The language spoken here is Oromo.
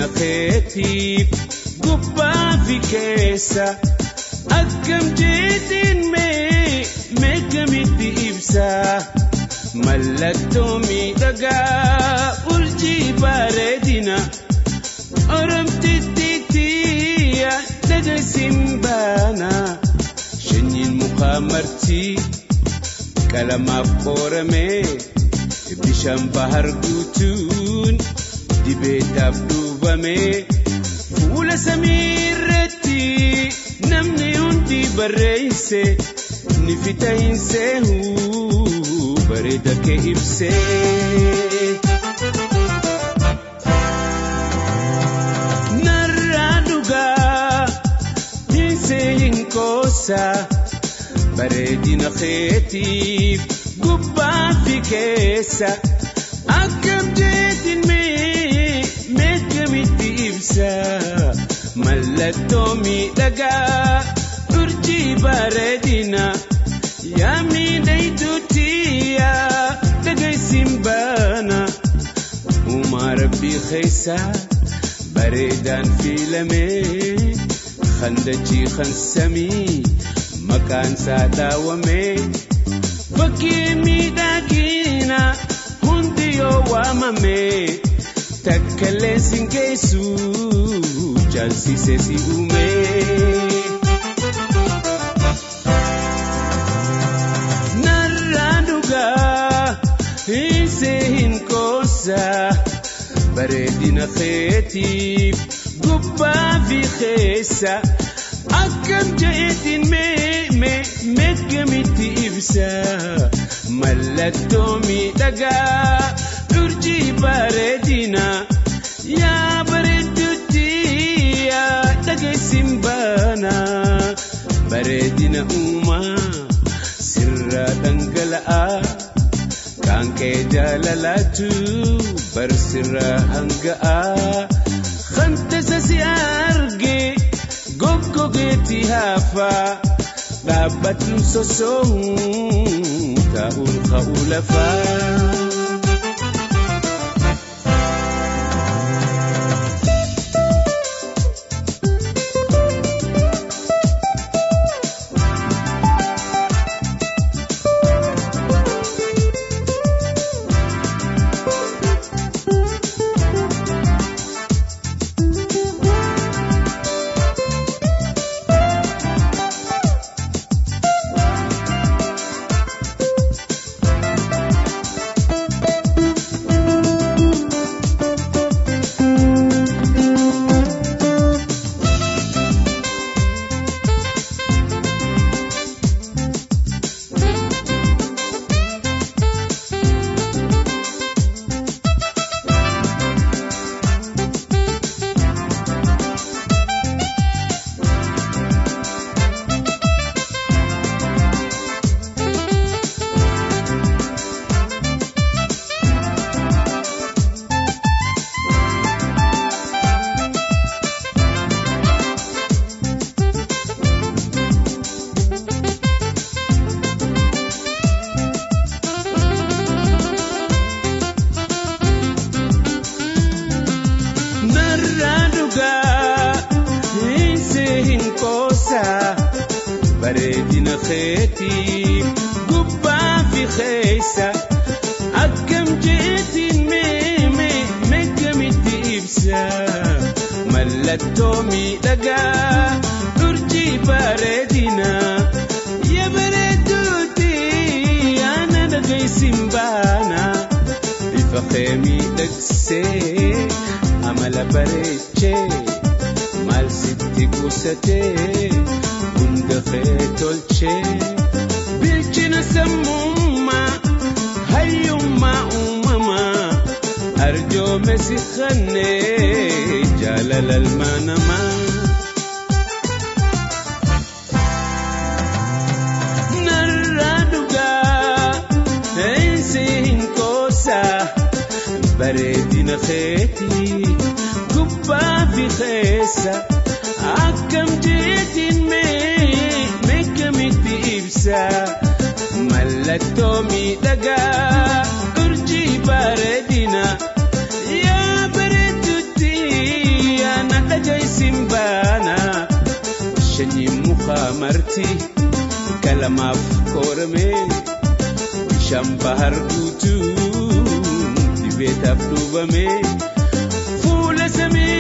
bareedina keetiif gubbaa fi keessa akkam jeetiin meeqamitti ibsa mallattoo miidhagaa urjii bareedina oromtittiitiya dhagaysin baana shanyiin mukaa martii qalamaaf qoramee bishaan bahar guutuun dibeetaaf duubamee fuula samiirratti namni hundi barreeyse ni fita'insee bareeda kee ibsee narraa dhugaa hinsee hinkoosa bareedina keetiif gubbaa fi keessa akkam jeetiin meeqamitti ibsa mallattoo miidhagaa urjii bareedina yaa miidhaytuutiya dhagaysin baana uumaa rabbii keessa bareedaan fiilamee khandachii khansamii maqaan isaa dhaawamee bakkee miidhagina hundi yoo waamamee takkalee sin geessu caalsisee si uumee narraa dhugaa hinsee hinkoosa bareedina keetiif gubbaa fi keessa akkam jeetiin meeqamitti ibsa mallattoo miidhagaa urjii bareedina yaa bareedduutiya dhagaysin baana bareedina uumaa sirraa dhangala'a kan kee jaalalaatu bar sirraa hanga'a khantasa si argee goggogeetti hafaa dhaabbatun soso'uun ta'uun ka'uu lafaa bareedina keetiif gubbaa fi keessa akkam jeetiin meeqamitti ibsa mallattoo miidhagaa urjii bareedina yaa bareedduuti ana dhagaysin baana bifa kee miidhagsee amala bareechee maal sitti guusatee hunda kee tolchee bilchina sammummaa hayyummaa uumamaa arjoome si khannee jaalala ilmaa namaa narraa dhugaa hinsee hinkoosa bareedina keetii gubbaa fi keessa akkam jeetiin meeqamitti ibsa mallattoo miidhagaa urjii bareedina yaa bareedduuti Sanyi mukaa marti kalamaaf korame bishaan bahar guutuu dibeetaaf dhubame fuula samii